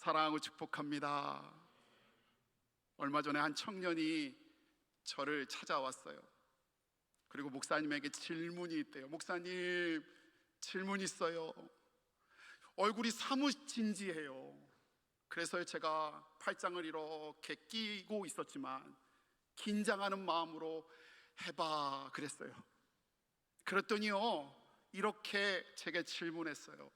사랑하고 축복합니다. 얼마 전에 한 청년이 저를 찾아왔어요. 그리고 목사님에게 질문이 있대요. 목사님, 질문 있어요. 얼굴이 사뭇 진지해요. 그래서 제가 팔짱을 이렇게 끼고 있었지만 긴장하는 마음으로 해봐 그랬어요. 그랬더니요, 이렇게 제게 질문했어요.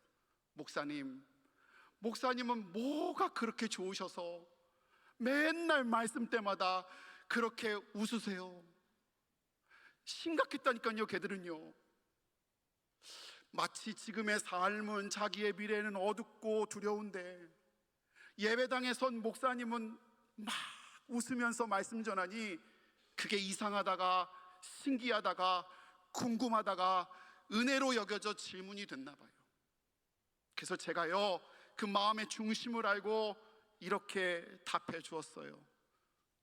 목사님은 뭐가 그렇게 좋으셔서 맨날 말씀 때마다 그렇게 웃으세요? 심각했다니까요. 걔들은요, 마치 지금의 삶은, 자기의 미래는 어둡고 두려운데 예배당에 선 목사님은 막 웃으면서 말씀 전하니 그게 이상하다가 신기하다가 궁금하다가 은혜로 여겨져 질문이 됐나 봐요. 그래서 제가요, 그 마음의 중심을 알고 이렇게 답해 주었어요.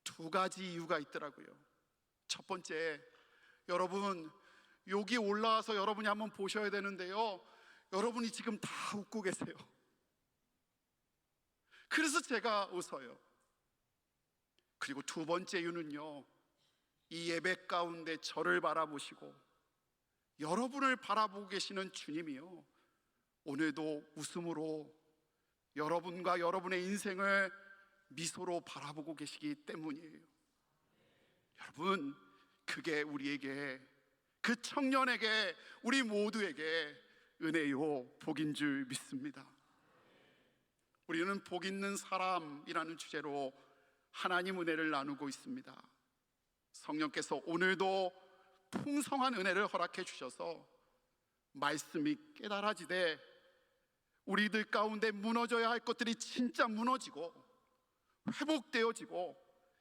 두 가지 이유가 있더라고요. 첫 번째, 여러분, 여기 올라와서 여러분이 한번 보셔야 되는데요, 여러분이 지금 다 웃고 계세요. 그래서 제가 웃어요. 그리고 두 번째 이유는요, 이 예배 가운데 저를 바라보시고 여러분을 바라보고 계시는 주님이요, 오늘도 웃음으로 여러분과 여러분의 인생을 미소로 바라보고 계시기 때문이에요. 여러분, 그게 우리에게, 그 청년에게, 우리 모두에게 은혜요 복인 줄 믿습니다. 우리는 복 있는 사람이라는 주제로 하나님 은혜를 나누고 있습니다. 성령께서 오늘도 풍성한 은혜를 허락해 주셔서 말씀이 깨달아지되 우리들 가운데 무너져야 할 것들이 진짜 무너지고 회복되어지고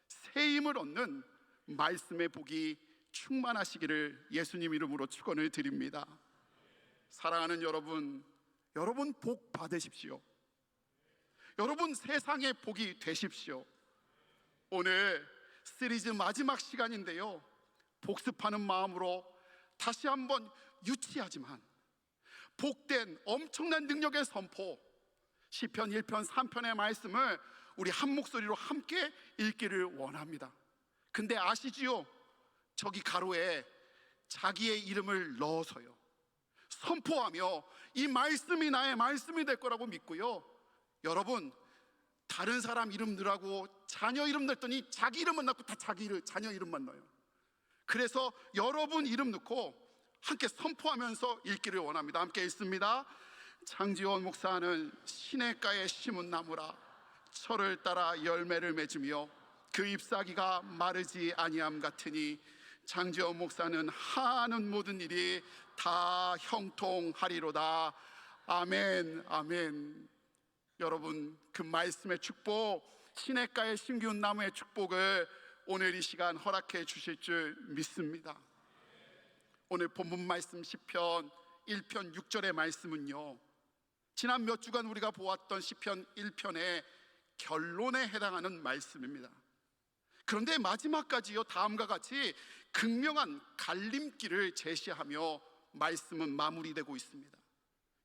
새 힘을 얻는 말씀의 복이 충만하시기를 예수님 이름으로 축원을 드립니다. 사랑하는 여러분, 여러분 복 받으십시오. 여러분 세상의 복이 되십시오. 오늘 시리즈 마지막 시간인데요, 복습하는 마음으로 다시 한번 유치하지만 복된 엄청난 능력의 선포, 시편 1편 3편의 말씀을 우리 한 목소리로 함께 읽기를 원합니다. 근데 아시지요? 저기 가로에 자기의 이름을 넣어서요, 선포하며 이 말씀이 나의 말씀이 될 거라고 믿고요, 여러분, 다른 사람 이름 넣으라고 자녀 이름 넣었더니 자기 이름은 넣고 다 자녀 이름만 넣어요. 그래서 여러분 이름 넣고 함께 선포하면서 읽기를 원합니다. 함께 읽습니다. 장지원 목사는 시냇가에 심은 나무라, 철을 따라 열매를 맺으며 그 잎사귀가 마르지 아니함 같으니 장지원 목사는 하는 모든 일이 다 형통하리로다. 아멘, 아멘. 여러분, 그 말씀의 축복, 시냇가에 심기운 나무의 축복을 오늘 이 시간 허락해 주실 줄 믿습니다. 오늘 본문 말씀 시편 1편 6절의 말씀은요, 지난 몇 주간 우리가 보았던 시편 1편의 결론에 해당하는 말씀입니다. 그런데 마지막까지요, 다음과 같이 극명한 갈림길을 제시하며 말씀은 마무리되고 있습니다.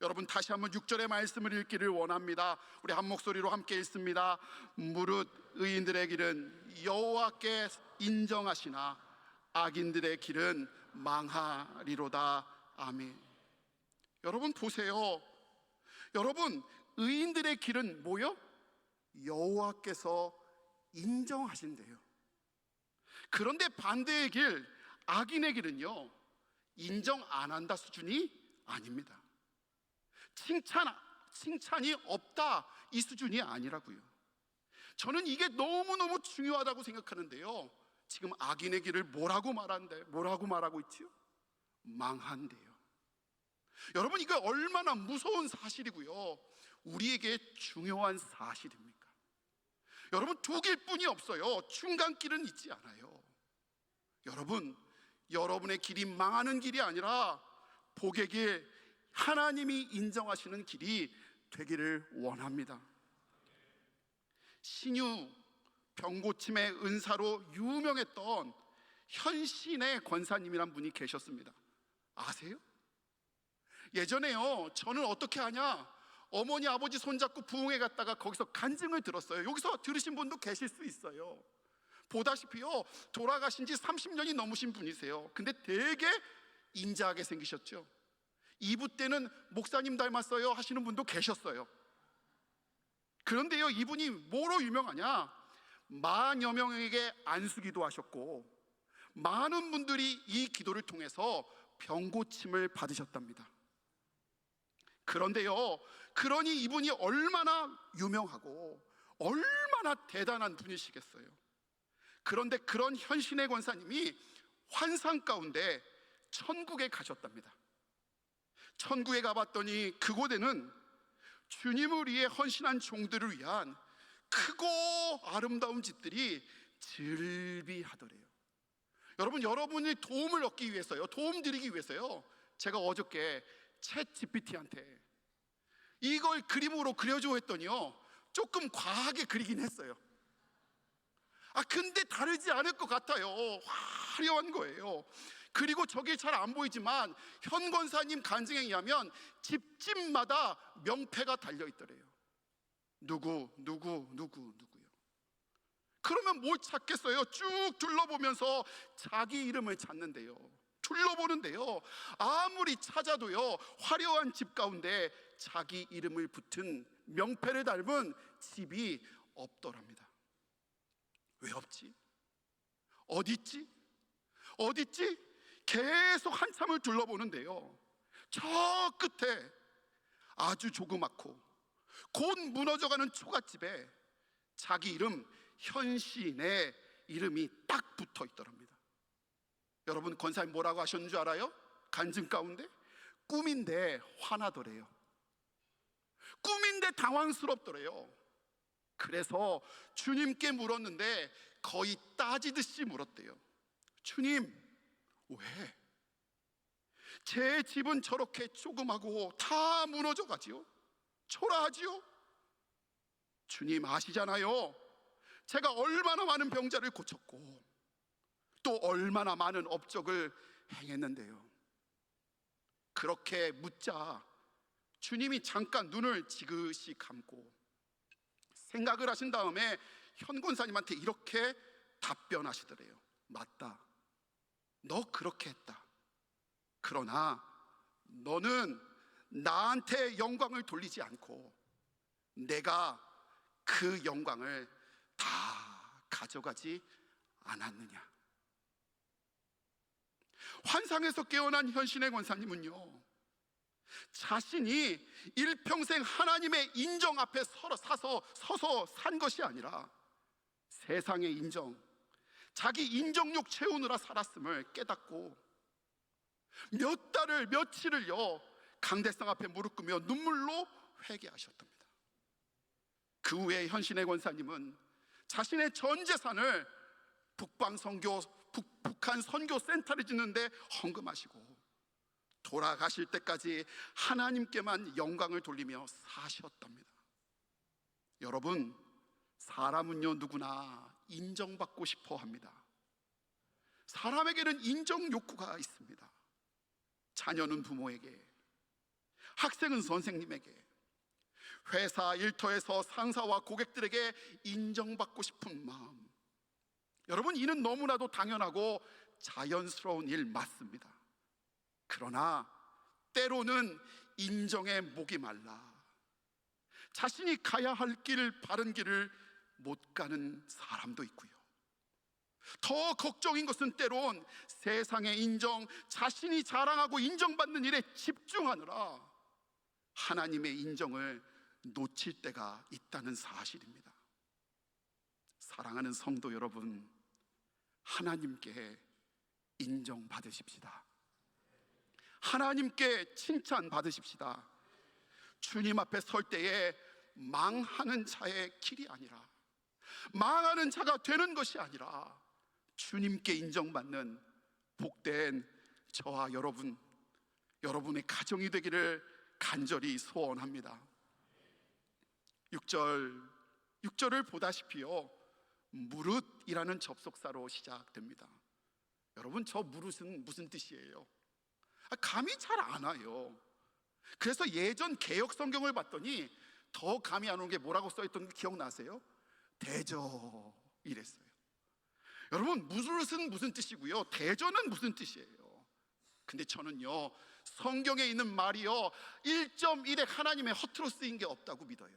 여러분, 다시 한번 6절의 말씀을 읽기를 원합니다. 우리 한 목소리로 함께 읽습니다. 무릇 의인들의 길은 여호와께 인정하시나 악인들의 길은 망하리로다. 아멘. 여러분 보세요. 여러분, 의인들의 길은 뭐요? 여호와께서 인정하신대요. 그런데 반대의 길, 악인의 길은요, 인정 안 한다 수준이 아닙니다. 칭찬이 없다 이 수준이 아니라고요. 저는 이게 너무너무 중요하다고 생각하는데요, 지금 악인의 길을 뭐라고 말하고 있지요? 망한대요. 여러분, 이거 얼마나 무서운 사실이고요, 우리에게 중요한 사실입니까? 여러분, 두 길뿐이 없어요. 중간길은 있지 않아요. 여러분, 여러분의 길이 망하는 길이 아니라 복의 길, 하나님이 인정하시는 길이 되기를 원합니다. 신유 병고침의 은사로 유명했던 현신의 권사님이란 분이 계셨습니다. 아세요? 예전에요, 저는 어떻게 하냐, 어머니 아버지 손잡고 부흥회 갔다가 거기서 간증을 들었어요. 여기서 들으신 분도 계실 수 있어요. 보다시피요, 돌아가신 지 30년이 넘으신 분이세요. 근데 되게 인자하게 생기셨죠. 이부 때는 목사님 닮았어요 하시는 분도 계셨어요. 그런데요, 이분이 뭐로 유명하냐? 만여 명에게 안수기도 하셨고 많은 분들이 이 기도를 통해서 병고침을 받으셨답니다. 그런데요, 그러니 이분이 얼마나 유명하고 얼마나 대단한 분이시겠어요. 그런데 그런 현신의 권사님이 환상 가운데 천국에 가셨답니다. 천국에 가봤더니 그곳에는 주님을 위해 헌신한 종들을 위한 크고 아름다운 집들이 즐비하더래요. 여러분, 여러분이 도움을 얻기 위해서요, 도움 드리기 위해서요, 제가 어저께 챗 GPT한테 이걸 그림으로 그려줘 했더니요, 조금 과하게 그리긴 했어요. 근데 다르지 않을 것 같아요. 화려한 거예요. 그리고 저게 잘 안 보이지만 현 권사님 간증에 의하면 집집마다 명패가 달려있더래요. 누구요. 그러면 뭘 찾겠어요? 쭉 둘러보면서 자기 이름을 찾는데요, 둘러보는데요, 아무리 찾아도요, 화려한 집 가운데 자기 이름을 붙은 명패를 닮은 집이 없더랍니다. 왜 없지? 어딨지? 계속 한참을 둘러보는데요, 저 끝에 아주 조그맣고 곧 무너져가는 초가집에 자기 이름, 현신의 이름이 딱 붙어 있더랍니다. 여러분, 권사님 뭐라고 하셨는 줄 알아요? 간증 가운데 꿈인데 화나더래요. 꿈인데 당황스럽더래요. 그래서 주님께 물었는데 거의 따지듯이 물었대요. 주님, 왜? 제 집은 저렇게 조그마고 다 무너져 가지요? 초라하지요? 주님 아시잖아요, 제가 얼마나 많은 병자를 고쳤고 또 얼마나 많은 업적을 행했는데요. 그렇게 묻자 주님이 잠깐 눈을 지그시 감고 생각을 하신 다음에 현 권사님한테 이렇게 답변하시더래요. 맞다, 너 그렇게 했다. 그러나 너는 나한테 영광을 돌리지 않고 내가 그 영광을 다 가져가지 않았느냐. 환상에서 깨어난 현신의 권사님은요, 자신이 일평생 하나님의 인정 앞에 서서 산 것이 아니라 세상의 인정, 자기 인정욕 채우느라 살았음을 깨닫고 몇 달을 며칠을요, 강대상 앞에 무릎 꿇며 눈물로 회개하셨답니다. 그 후에 현신의 권사님은 자신의 전 재산을 북한 선교 센터를 짓는데 헌금하시고 돌아가실 때까지 하나님께만 영광을 돌리며 사셨답니다. 여러분, 사람은요, 누구나 인정받고 싶어 합니다. 사람에게는 인정 욕구가 있습니다. 자녀는 부모에게, 학생은 선생님에게, 회사 일터에서 상사와 고객들에게 인정받고 싶은 마음, 여러분, 이는 너무나도 당연하고 자연스러운 일 맞습니다. 그러나 때로는 인정에 목이 말라 자신이 가야 할 길, 바른 길을 못 가는 사람도 있고요, 더 걱정인 것은 때론 세상의 인정, 자신이 자랑하고 인정받는 일에 집중하느라 하나님의 인정을 놓칠 때가 있다는 사실입니다. 사랑하는 성도 여러분, 하나님께 인정받으십시다. 하나님께 칭찬 받으십시다. 주님 앞에 설 때에 망하는 자의 길이 아니라, 망하는 자가 되는 것이 아니라 주님께 인정받는 복된 저와 여러분, 여러분의 가정이 되기를 간절히 소원합니다. 6절을 보다시피요, 무릇이라는 접속사로 시작됩니다. 여러분, 저 무릇은 무슨 뜻이에요? 감이 잘 안 와요. 그래서 예전 개역 성경을 봤더니 더 감이 안 오는 게 뭐라고 써있던 게 기억나세요? 대저 이랬어요. 여러분, 무슨 뜻이고요, 대저는 무슨 뜻이에요? 근데 저는요, 성경에 있는 말이요 1.1에 하나님의 허투루 쓰인 게 없다고 믿어요.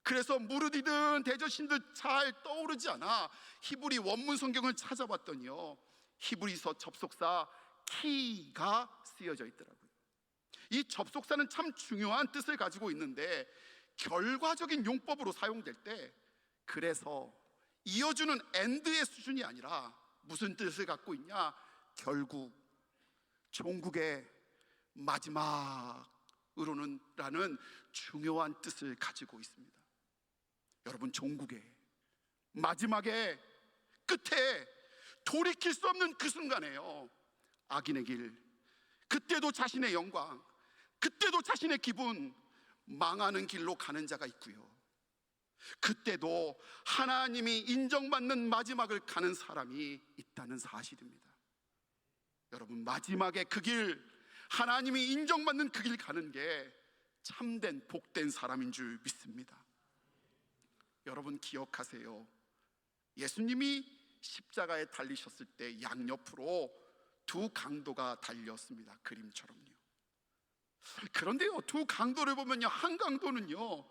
그래서 무르디든 대저신들 잘 떠오르지 않아 히브리 원문 성경을 찾아봤더니요, 히브리서 접속사 키가 쓰여져 있더라고요. 이 접속사는 참 중요한 뜻을 가지고 있는데 결과적인 용법으로 사용될 때, 그래서 이어주는 엔드의 수준이 아니라 무슨 뜻을 갖고 있냐, 결국 종국의 마지막으로는 라는 중요한 뜻을 가지고 있습니다. 여러분, 종국의 마지막에 끝에 돌이킬 수 없는 그 순간에요, 악인의 길, 그때도 자신의 영광, 그때도 자신의 기분, 망하는 길로 가는 자가 있고요, 그때도 하나님이 인정받는 마지막을 가는 사람이 있다는 사실입니다. 여러분, 마지막에 그 길, 하나님이 인정받는 그 길 가는 게 참된 복된 사람인 줄 믿습니다. 여러분, 기억하세요. 예수님이 십자가에 달리셨을 때 양옆으로 두 강도가 달렸습니다. 그림처럼요. 그런데요, 두 강도를 보면요, 한 강도는요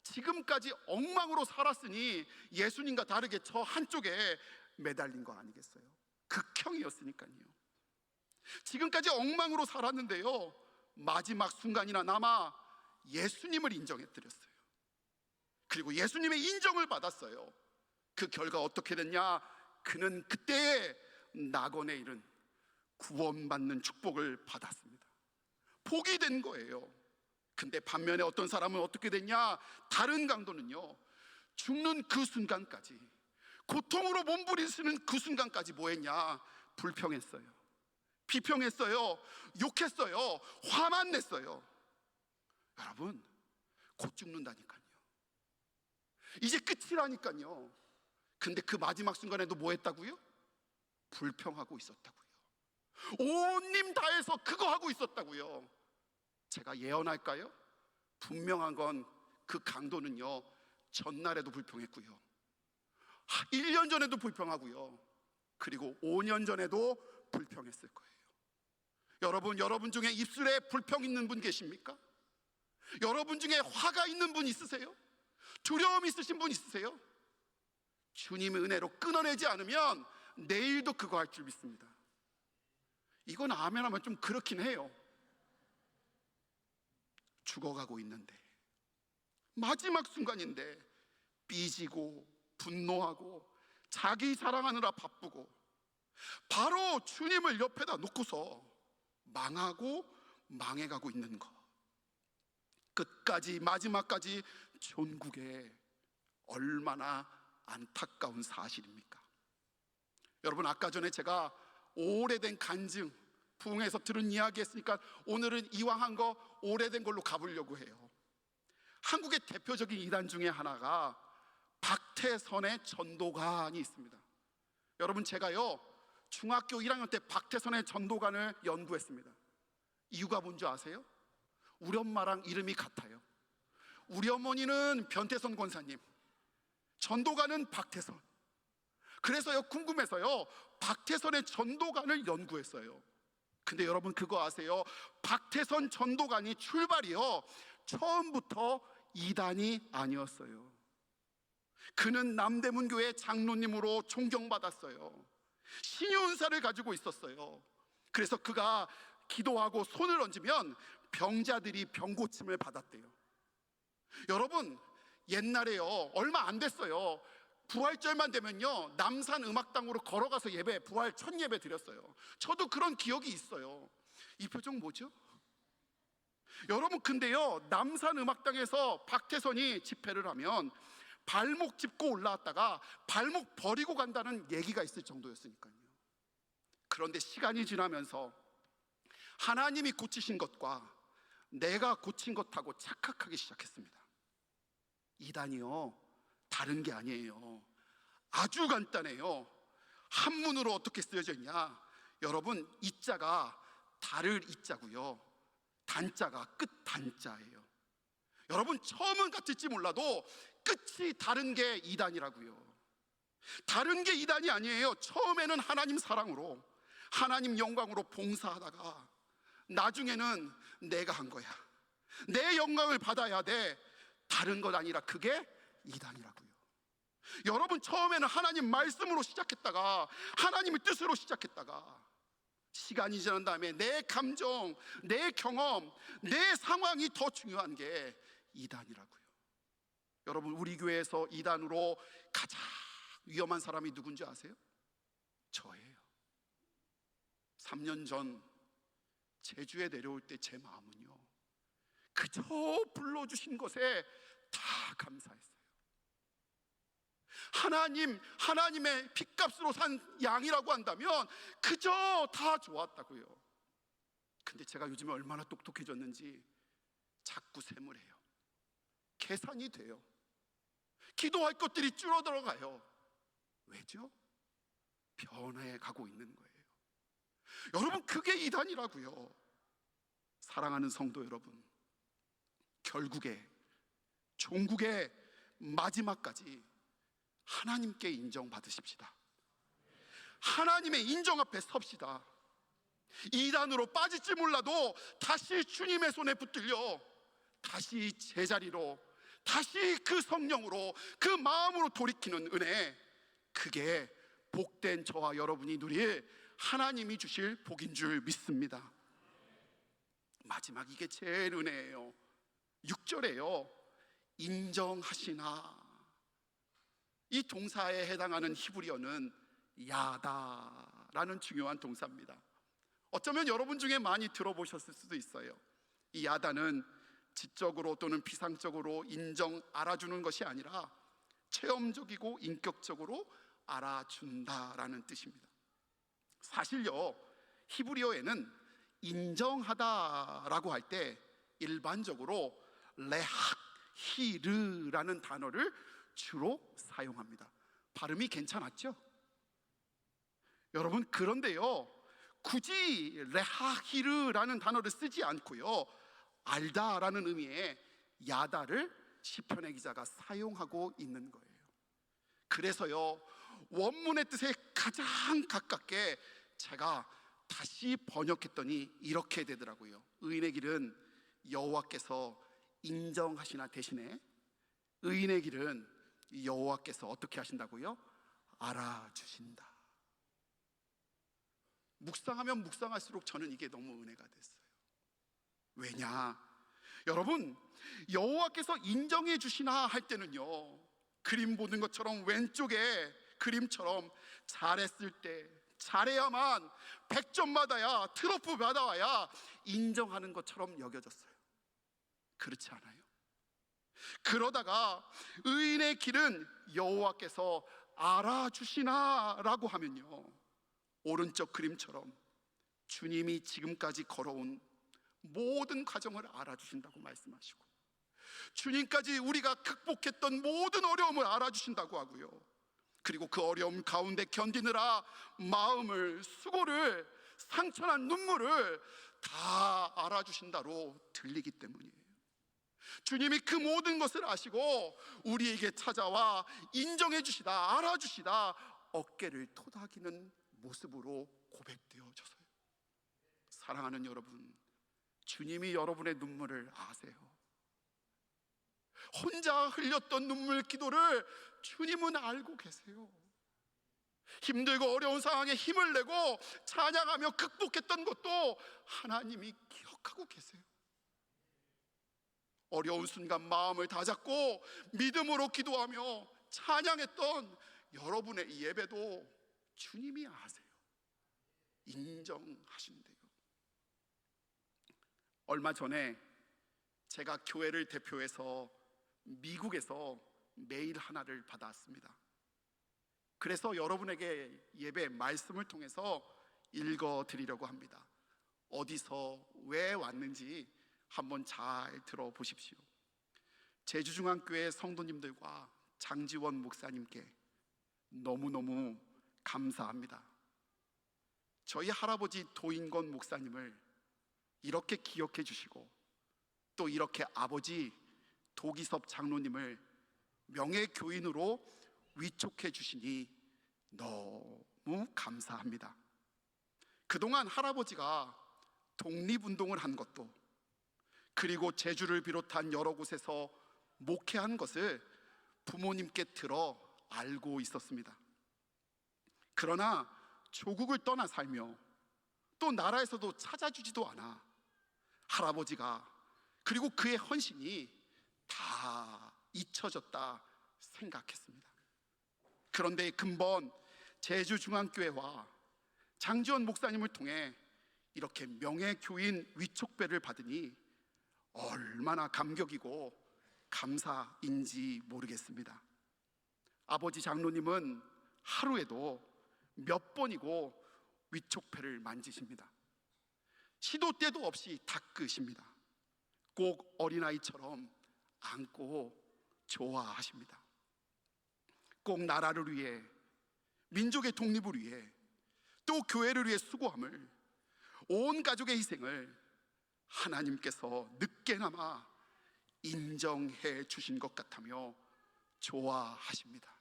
지금까지 엉망으로 살았으니 예수님과 다르게 저 한쪽에 매달린 거 아니겠어요? 극형이었으니까요. 지금까지 엉망으로 살았는데요, 마지막 순간이나 남아 예수님을 인정해 드렸어요. 그리고 예수님의 인정을 받았어요. 그 결과 어떻게 됐냐? 그는 그때의 낙원에 이른 구원받는 축복을 받았습니다. 복이 된 거예요. 근데 반면에 어떤 사람은 어떻게 됐냐? 다른 강도는요, 죽는 그 순간까지, 고통으로 몸부림치는 그 순간까지 뭐 했냐? 불평했어요, 비평했어요, 욕했어요, 화만 냈어요. 여러분, 곧 죽는다니까요. 이제 끝이라니까요. 근데 그 마지막 순간에도 뭐 했다고요? 불평하고 있었다고요. 온 힘 다해서 그거 하고 있었다고요. 제가 예언할까요? 분명한 건 그 강도는요, 전날에도 불평했고요, 1년 전에도 불평하고요, 그리고 5년 전에도 불평했을 거예요. 여러분 중에 입술에 불평 있는 분 계십니까? 여러분 중에 화가 있는 분 있으세요? 두려움 있으신 분 있으세요? 주님의 은혜로 끊어내지 않으면 내일도 그거 할 줄 믿습니다. 이건 아멘 하면 좀 그렇긴 해요. 죽어가고 있는데, 마지막 순간인데 삐지고 분노하고 자기 자랑하느라 바쁘고 바로 주님을 옆에다 놓고서 망하고 망해가고 있는 것, 끝까지 마지막까지 존국에 얼마나 안타까운 사실입니까? 여러분, 아까 전에 제가 오래된 간증, 부흥에서 들은 이야기 했으니까 오늘은 이왕 한 거 오래된 걸로 가보려고 해요. 한국의 대표적인 이단 중에 하나가 박태선의 전도관이 있습니다. 여러분, 제가요 중학교 1학년 때 박태선의 전도관을 연구했습니다. 이유가 뭔지 아세요? 우리 엄마랑 이름이 같아요. 우리 어머니는 변태선 권사님, 전도관은 박태선. 그래서요, 궁금해서요 박태선의 전도관을 연구했어요. 근데 여러분, 그거 아세요? 박태선 전도관이 출발이요, 처음부터 이단이 아니었어요. 그는 남대문교회 장로님으로 존경받았어요. 신윤사를 가지고 있었어요. 그래서 그가 기도하고 손을 얹으면 병자들이 병고침을 받았대요. 여러분, 옛날에요, 얼마 안 됐어요, 부활절만 되면요 남산 음악당으로 걸어가서 예배, 부활 첫 예배 드렸어요. 저도 그런 기억이 있어요. 이 표정 뭐죠? 여러분, 근데요 남산 음악당에서 박태선이 집회를 하면 발목 짚고 올라왔다가 발목 버리고 간다는 얘기가 있을 정도였으니까요. 그런데 시간이 지나면서 하나님이 고치신 것과 내가 고친 것하고 착각하기 시작했습니다. 이단이요 다른 게 아니에요. 아주 간단해요. 한문으로 어떻게 쓰여져 있냐? 여러분, 이자가 달을 이자고요, 단자가 끝 단자예요. 여러분, 처음은 같을지 몰라도 끝이 다른 게 이단이라고요. 다른 게 이단이 아니에요. 처음에는 하나님 사랑으로, 하나님 영광으로 봉사하다가 나중에는 내가 한 거야, 내 영광을 받아야 돼, 다른 것 아니라 그게 이단이라고요. 여러분, 처음에는 하나님 말씀으로 시작했다가 하나님의 뜻으로 시작했다가 시간이 지난 다음에 내 감정, 내 경험, 내 상황이 더 중요한 게 이단이라고요. 여러분, 우리 교회에서 이단으로 가장 위험한 사람이 누군지 아세요? 저예요. 3년 전 제주에 내려올 때 제 마음은요, 그저 불러주신 것에 다 감사했어요. 하나님의 핏값으로 산 양이라고 한다면 그저 다 좋았다고요. 근데 제가 요즘에 얼마나 똑똑해졌는지 자꾸 샘을해요. 계산이 돼요. 기도할 것들이 줄어들어가요. 왜죠? 변해 가고 있는 거예요. 여러분, 그게 이단이라고요. 사랑하는 성도 여러분, 결국에 종국의 마지막까지 하나님께 인정받으십시다. 하나님의 인정 앞에 섭시다. 이단으로 빠질지 몰라도 다시 주님의 손에 붙들려 다시 제자리로, 다시 그 성령으로, 그 마음으로 돌이키는 은혜, 그게 복된 저와 여러분이 누릴 하나님이 주실 복인 줄 믿습니다. 마지막, 이게 제일 은혜예요. 6절에요 인정하시나, 이 동사에 해당하는 히브리어는 야다라는 중요한 동사입니다. 어쩌면 여러분 중에 많이 들어보셨을 수도 있어요. 이 야다는 지적으로 또는 피상적으로 인정, 알아주는 것이 아니라 체험적이고 인격적으로 알아준다라는 뜻입니다. 사실요, 히브리어에는 인정하다라고 할 때 일반적으로 레하히르라는 단어를 주로 사용합니다. 발음이 괜찮았죠? 여러분, 그런데요, 굳이 레하히르라는 단어를 쓰지 않고요, 알다라는 의미의 야다를 시편의 기자가 사용하고 있는 거예요. 그래서요, 원문의 뜻에 가장 가깝게 제가 다시 번역했더니 이렇게 되더라고요. 의인의 길은 여호와께서 인정하시나 대신에 의인의 길은 여호와께서 어떻게 하신다고요? 알아주신다. 묵상하면 묵상할수록 저는 이게 너무 은혜가 됐어요. 왜냐? 여러분, 여호와께서 인정해 주시나 할 때는요, 그림 보는 것처럼 왼쪽에 그림처럼 잘했을 때, 잘해야만 100점 받아야, 트로피 받아와야 인정하는 것처럼 여겨졌어요. 그렇지 않아요? 그러다가 의인의 길은 여호와께서 알아주시나 라고 하면요, 오른쪽 그림처럼 주님이 지금까지 걸어온 모든 과정을 알아주신다고 말씀하시고, 주님까지 우리가 극복했던 모든 어려움을 알아주신다고 하고요, 그리고 그 어려움 가운데 견디느라 마음을, 수고를, 상처난 눈물을 다 알아주신다로 들리기 때문이에요. 주님이 그 모든 것을 아시고 우리에게 찾아와 인정해 주시다, 알아주시다, 어깨를 토닥이는 모습으로 고백되어져서요. 사랑하는 여러분, 주님이 여러분의 눈물을 아세요. 혼자 흘렸던 눈물 기도를 주님은 알고 계세요. 힘들고 어려운 상황에 힘을 내고 찬양하며 극복했던 것도 하나님이 기억하고 계세요. 어려운 순간 마음을 다잡고 믿음으로 기도하며 찬양했던 여러분의 예배도 주님이 아세요. 인정하신대요. 얼마 전에 제가 교회를 대표해서 미국에서 메일 하나를 받았습니다. 그래서 여러분에게 예배 말씀을 통해서 읽어드리려고 합니다. 어디서 왜 왔는지 한번 잘 들어보십시오. 제주중앙교회 성도님들과 장지원 목사님께 너무너무 감사합니다. 저희 할아버지 도인건 목사님을 이렇게 기억해 주시고 또 이렇게 아버지 도기섭 장로님을 명예교인으로 위촉해 주시니 너무 감사합니다. 그동안 할아버지가 독립운동을 한 것도, 그리고 제주를 비롯한 여러 곳에서 목회한 것을 부모님께 들어 알고 있었습니다. 그러나 조국을 떠나 살며 또 나라에서도 찾아주지도 않아 할아버지가, 그리고 그의 헌신이 다 잊혀졌다 생각했습니다. 그런데 근본 제주중앙교회와 장지원 목사님을 통해 이렇게 명예교인 위촉배를 받으니 얼마나 감격이고 감사인지 모르겠습니다. 아버지 장로님은 하루에도 몇 번이고 위촉배를 만지십니다. 시도 때도 없이 닦으십니다. 꼭 어린아이처럼 안고 좋아하십니다. 꼭 나라를 위해, 민족의 독립을 위해, 또 교회를 위해 수고함을, 온 가족의 희생을 하나님께서 늦게나마 인정해 주신 것 같으며 좋아하십니다.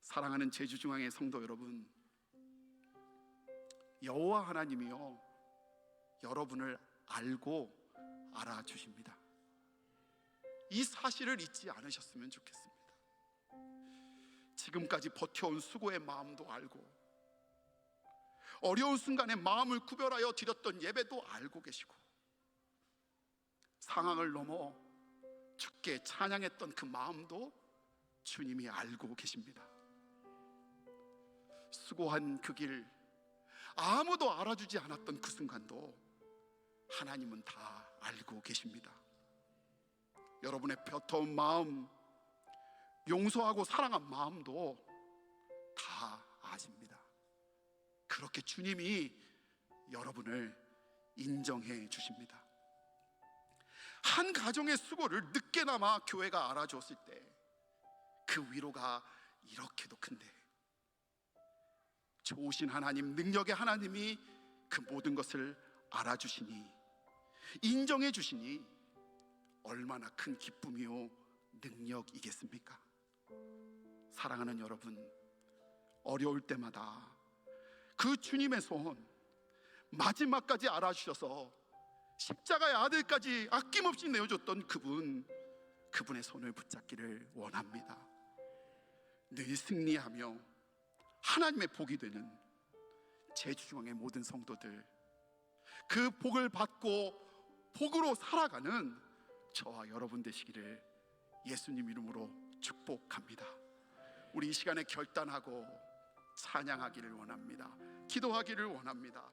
사랑하는 제주중앙의 성도 여러분, 여호와 하나님이요 여러분을 알고 알아주십니다. 이 사실을 잊지 않으셨으면 좋겠습니다. 지금까지 버텨온 수고의 마음도 알고, 어려운 순간에 마음을 구별하여 드렸던 예배도 알고 계시고, 상황을 넘어 주께 찬양했던 그 마음도 주님이 알고 계십니다. 수고한 그 길, 아무도 알아주지 않았던 그 순간도 하나님은 다 알고 계십니다. 여러분의 벼터운 마음, 용서하고 사랑한 마음도 다 아십니다. 그렇게 주님이 여러분을 인정해 주십니다. 한 가정의 수고를 늦게나마 교회가 알아주었을 때 그 위로가 이렇게도 큰데, 좋으신 하나님, 능력의 하나님이 그 모든 것을 알아주시니, 인정해 주시니 얼마나 큰 기쁨이요 능력이겠습니까? 사랑하는 여러분, 어려울 때마다 그 주님의 손 마지막까지 알아주셔서 십자가의 아들까지 아낌없이 내어줬던 그분의 손을 붙잡기를 원합니다. 늘 승리하며 하나님의 복이 되는 제주중앙의 모든 성도들, 그 복을 받고 복으로 살아가는 저와 여러분 되시기를 예수님 이름으로 축복합니다. 우리 이 시간에 결단하고 찬양하기를 원합니다. 기도하기를 원합니다.